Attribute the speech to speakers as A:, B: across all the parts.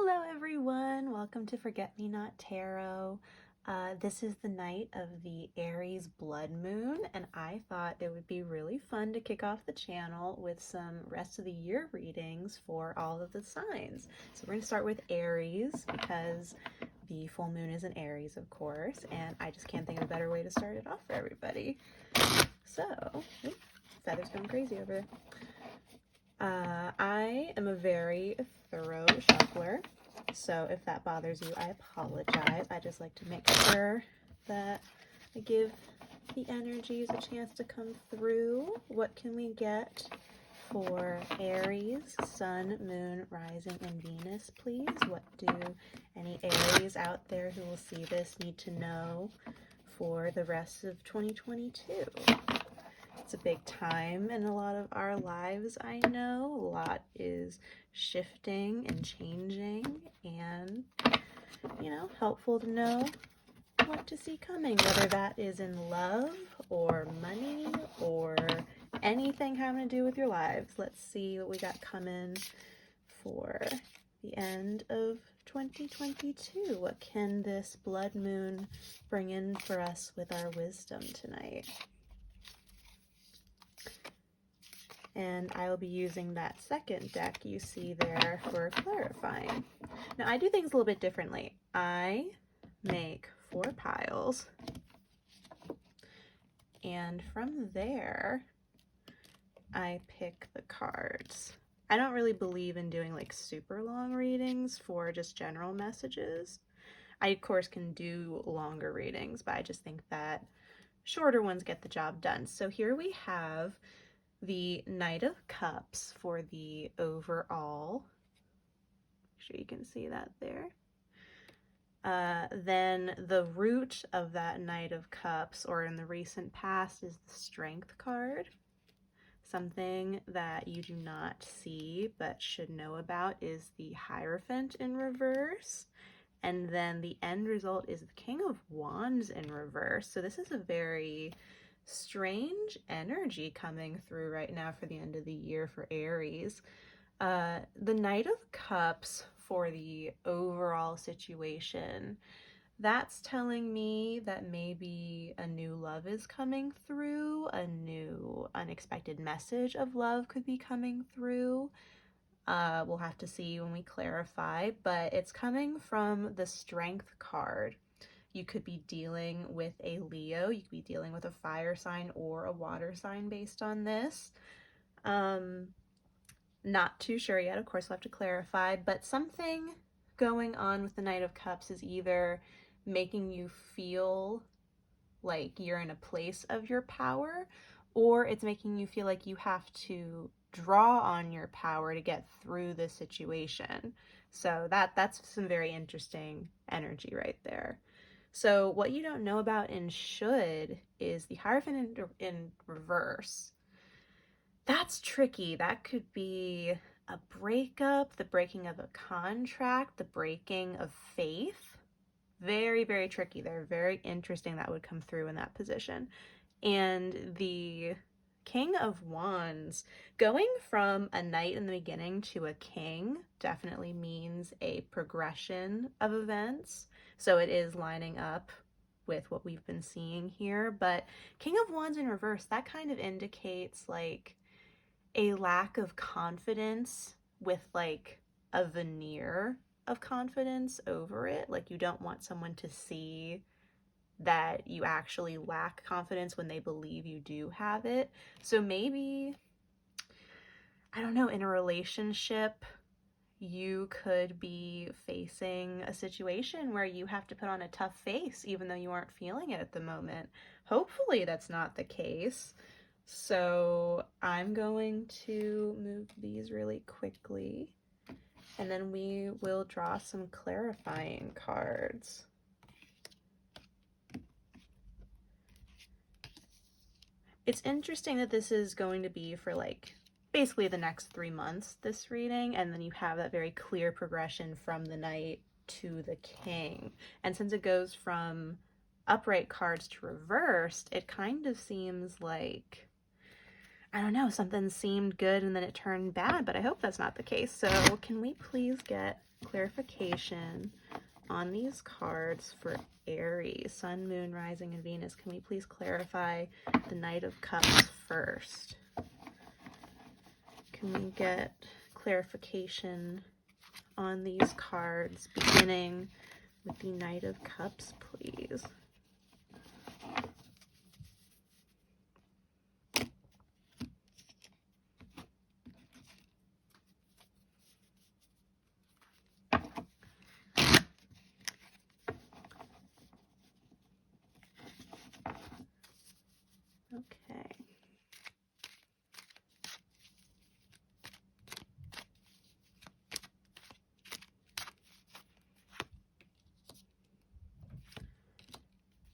A: Hello everyone, welcome to Forget Me Not Tarot. This is the night of the Aries blood moon, and I thought it would be really fun to kick off the channel with some rest of the year readings for all of the signs. So we're going to start with Aries because the full moon is in Aries, of course, and I just can't think of a better way to start it off for everybody. So, feathers going crazy over there. I am a very thorough shuffler, so if that bothers you, I apologize. I just like to make sure that I give the energies a chance to come through. What can we get for Aries, Sun, Moon, Rising, and Venus, please? What do any Aries out there who will see this need to know for the rest of 2022? It's a big time in a lot of our lives, I know. A lot is shifting and changing, and, helpful to know what to see coming, whether that is in love or money or anything having to do with your lives. Let's see what we got coming for the end of 2022. What can this blood moon bring in for us with our wisdom tonight? And I will be using that second deck you see there for clarifying. Now, I do things a little bit differently. I make 4 piles, and from there, I pick the cards. I don't really believe in doing like super long readings for just general messages. I, of course, can do longer readings, but I just think that shorter ones get the job done. So here we have the Knight of Cups for the overall. Make sure you can see that there. Then the root of that Knight of Cups, or in the recent past, is the Strength card. Something that you do not see but should know about is the Hierophant in reverse. And then the end result is the King of Wands in reverse. So this is a very strange energy coming through right now for the end of the year for Aries. The Knight of Cups for the overall situation, that's telling me that maybe a new love is coming through, a new unexpected message of love could be coming through. We'll have to see when we clarify, but it's coming from the Strength card. You could be dealing with a Leo, you could be dealing with a fire sign or a water sign based on this. Not too sure yet, of course we'll have to clarify, but something going on with the Knight of Cups is either making you feel like you're in a place of your power, or it's making you feel like you have to draw on your power to get through the situation. So that's some very interesting energy right there. So what you don't know about in should is the Hierophant in reverse. That's tricky. That could be a breakup, the breaking of a contract, the breaking of faith. Very, very tricky. They're very interesting that would come through in that position. And the King of Wands, going from a knight in the beginning to a king definitely means a progression of events. So it is lining up with what we've been seeing here. But King of Wands in reverse, that kind of indicates like a lack of confidence with like a veneer of confidence over it. Like you don't want someone to see that you actually lack confidence when they believe you do have it. So maybe, I don't know, in a relationship, you could be facing a situation where you have to put on a tough face even though you aren't feeling it at the moment. Hopefully that's not the case. So I'm going to move these really quickly, and then we will draw some clarifying cards. It's interesting that this is going to be for like basically the next 3 months, this reading, and then you have that very clear progression from the Knight to the King. And since it goes from upright cards to reversed, it kind of seems like, I don't know, something seemed good and then it turned bad, but I hope that's not the case. So can we please get clarification on these cards for Aries, Sun, Moon, Rising, and Venus? Can we please clarify the Knight of Cups first? Can we get clarification on these cards, beginning with the Knight of Cups, please? Okay.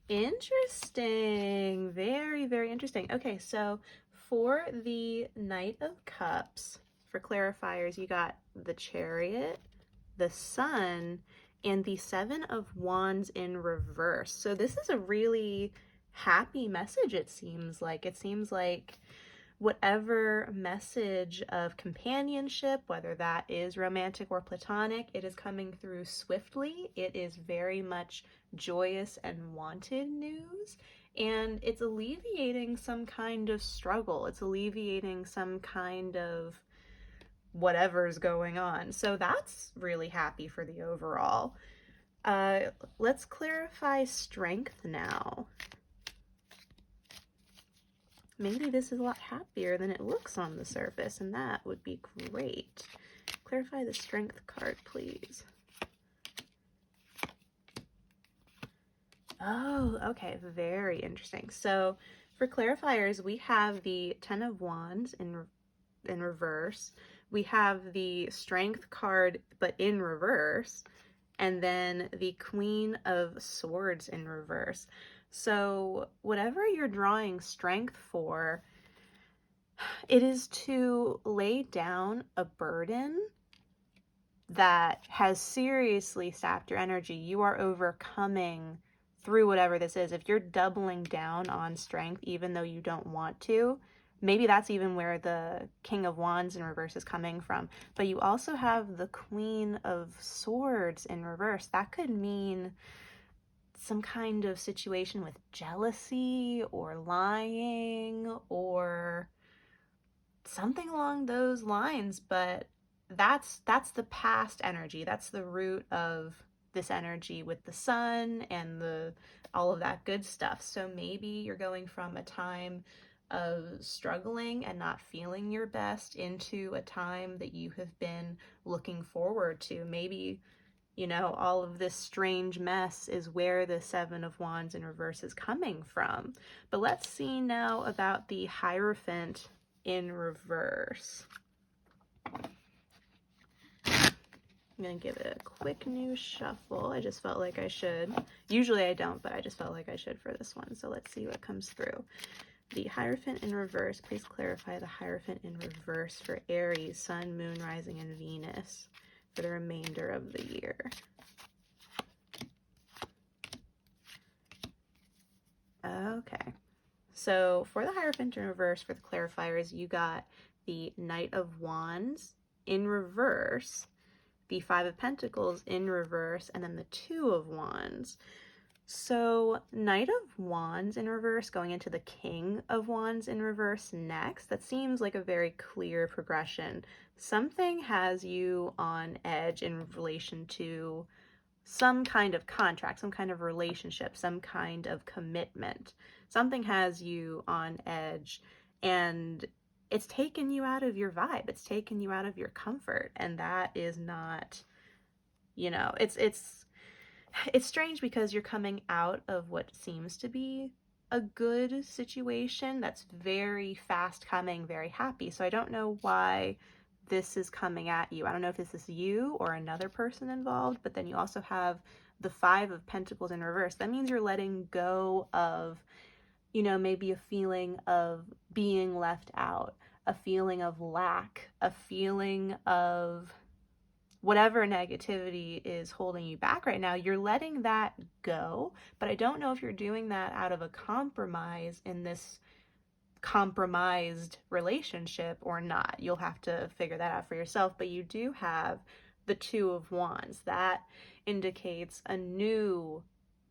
A: Interesting. Very, very interesting. Okay, so for the Knight of Cups, for clarifiers, you got the Chariot, the Sun, and the Seven of Wands in reverse. So this is a really happy message, it seems like. It seems like whatever message of companionship, whether that is romantic or platonic, it is coming through swiftly. It is very much joyous and wanted news, and it's alleviating some kind of struggle. It's alleviating some kind of whatever's going on. So that's really happy for the overall. Let's clarify strength now. Maybe this is a lot happier than it looks on the surface, and that would be great. Clarify the strength card, please. Oh, okay, very interesting. So for clarifiers, we have the Ten of Wands in reverse. We have the Strength card, but in reverse. And then the Queen of Swords in reverse. So whatever you're drawing strength for, it is to lay down a burden that has seriously sapped your energy. You are overcoming through whatever this is. If you're doubling down on strength, even though you don't want to, maybe that's even where the King of Wands in reverse is coming from. But you also have the Queen of Swords in reverse. That could mean some kind of situation with jealousy or lying or something along those lines, but that's the past energy. That's the root of this energy with the sun and the all of that good stuff. So maybe you're going from a time of struggling and not feeling your best into a time that you have been looking forward to. Maybe, you know, all of this strange mess is where the Seven of Wands in reverse is coming from. But let's see now about the Hierophant in reverse. I'm going to give it a quick new shuffle. I just felt like I should. Usually I don't, but I just felt like I should for this one. So let's see what comes through. The Hierophant in reverse. Please clarify the Hierophant in reverse for Aries, Sun, Moon, Rising, and Venus for the remainder of the year. Okay. So for the Hierophant in reverse, for the clarifiers, you got the Knight of Wands in reverse, the Five of Pentacles in reverse, and then the Two of Wands. So Knight of Wands in reverse going into the King of Wands in reverse next. That seems like a very clear progression. Something has you on edge in relation to some kind of contract, some kind of relationship, some kind of commitment. Something has you on edge, and it's taken you out of your vibe. It's taken you out of your comfort, and that is not, you know, it's strange because you're coming out of what seems to be a good situation that's very fast coming, very happy. So I don't know why this is coming at you. I don't know if this is you or another person involved, but then you also have the Five of Pentacles in reverse. That means you're letting go of, you know, maybe a feeling of being left out, a feeling of lack, a feeling of whatever negativity is holding you back right now. You're letting that go, but I don't know if you're doing that out of a compromise in this compromised relationship or not. You'll have to figure that out for yourself, but you do have the Two of Wands. That indicates a new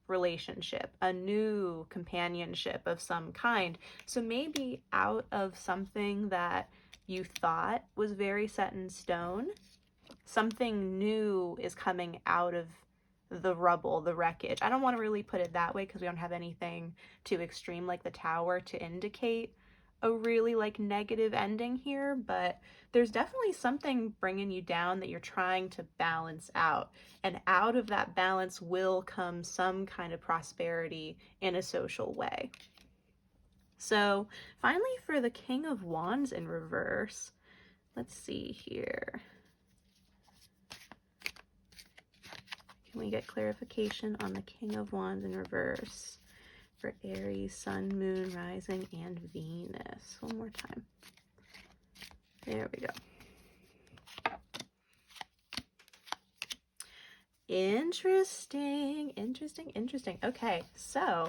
A: relationship, a new companionship of some kind. So maybe out of something that you thought was very set in stone, something new is coming out of the rubble, the wreckage. I don't want to really put it that way because we don't have anything too extreme like the Tower to indicate a really like negative ending here, but there's definitely something bringing you down that you're trying to balance out. And out of that balance will come some kind of prosperity in a social way. So finally, for the King of Wands in reverse, let's see here. Can we get clarification on the King of Wands in reverse for Aries, Sun, Moon, Rising, and Venus? One more time. There we go. Interesting, interesting, interesting. Okay, so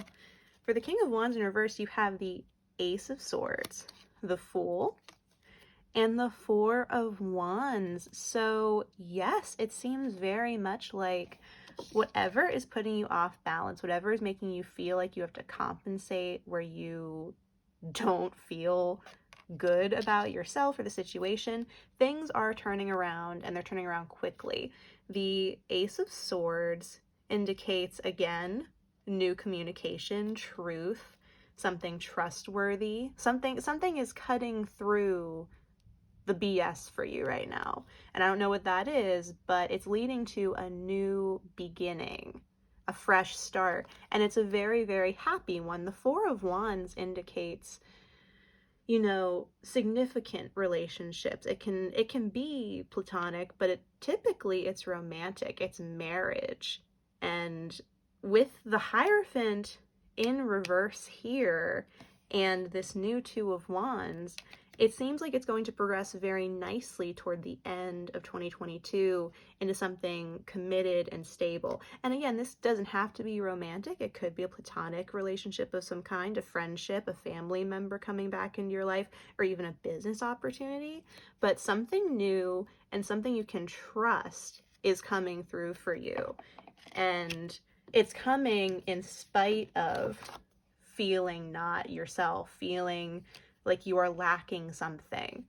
A: for the King of Wands in reverse, you have the Ace of Swords, the Fool, and the Four of Wands. So yes, it seems very much like whatever is putting you off balance, whatever is making you feel like you have to compensate where you don't feel good about yourself or the situation, things are turning around, and they're turning around quickly. The Ace of Swords indicates, again, new communication, truth, something trustworthy, something is cutting through the BS for you right now. And I don't know what that is, but it's leading to a new beginning, a fresh start. And it's a very, very happy one. The Four of Wands indicates, you know, significant relationships. It can be platonic, but typically it's romantic. It's marriage. And with the Hierophant in reverse here and this new Two of Wands, it seems like it's going to progress very nicely toward the end of 2022 into something committed and stable. And again, this doesn't have to be romantic. It could be a platonic relationship of some kind, a friendship, a family member coming back into your life, or even a business opportunity. But something new and something you can trust is coming through for you. And it's coming in spite of feeling not yourself, feeling like you are lacking something.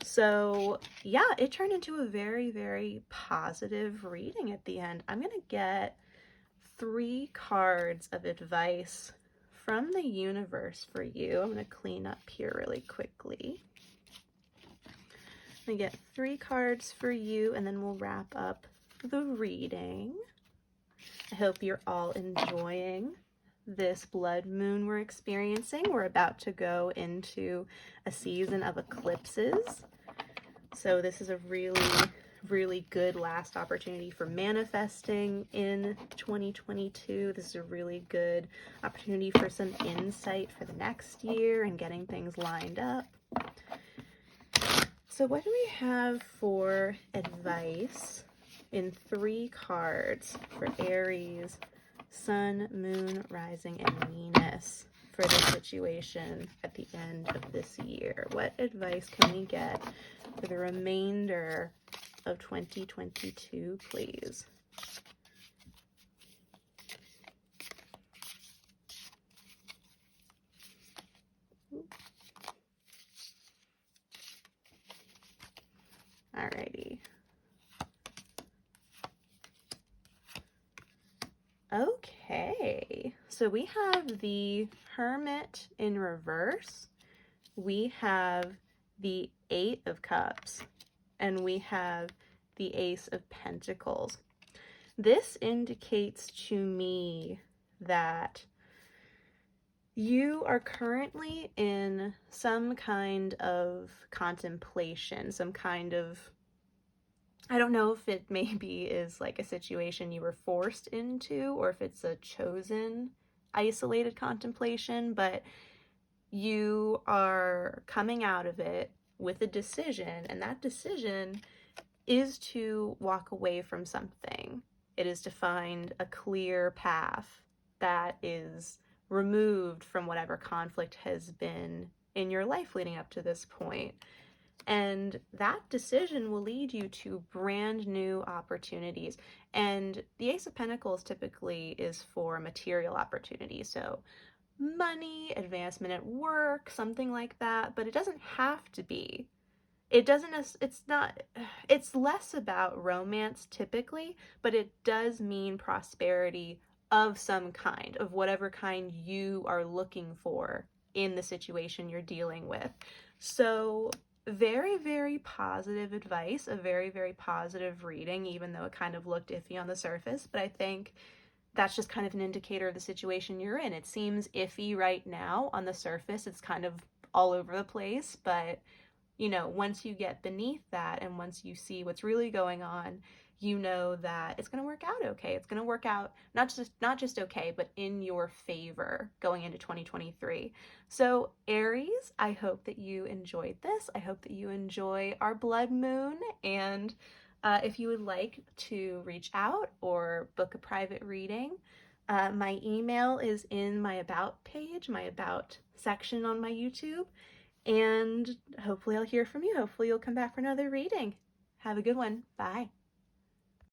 A: So yeah, it turned into a very, very positive reading at the end. I'm going to get 3 cards of advice from the universe for you. I'm going to clean up here really quickly. I'm going to get 3 cards for you, and then we'll wrap up the reading. I hope you're all enjoying this blood moon we're experiencing. We're about to go into a season of eclipses. So this is a really, really good last opportunity for manifesting in 2022. This is a really good opportunity for some insight for the next year and getting things lined up. So what do we have for advice in 3 cards for Aries, Sun, Moon, Rising, and Venus for this situation at the end of this year? What advice can we get for the remainder of 2022, please? Alrighty. Okay, so we have the Hermit in reverse, we have the 8 of Cups, and we have the Ace of Pentacles. This indicates to me that you are currently in some kind of contemplation, some kind of, I don't know if it maybe is like a situation you were forced into or if it's a chosen, isolated contemplation, but you are coming out of it with a decision, and that decision is to walk away from something. It is to find a clear path that is removed from whatever conflict has been in your life leading up to this point. And that decision will lead you to brand new opportunities. And the Ace of Pentacles typically is for material opportunities. So money, advancement at work, something like that. But it doesn't have to be. It doesn't, it's not, it's less about romance typically, but it does mean prosperity of some kind, of whatever kind you are looking for in the situation you're dealing with. So, very, very positive advice, a very, very positive reading, even though it kind of looked iffy on the surface. But I think that's just kind of an indicator of the situation you're in. It seems iffy right now on the surface, it's kind of all over the place, but once you get beneath that and once you see what's really going on, you know that it's going to work out okay. It's going to work out not just okay, but in your favor going into 2023. So, Aries, I hope that you enjoyed this. I hope that you enjoy our blood moon, and if you would like to reach out or book a private reading, my email is in my about page, my about section on my YouTube. And hopefully I'll hear from you. Hopefully you'll come back for another reading. Have a good one. Bye.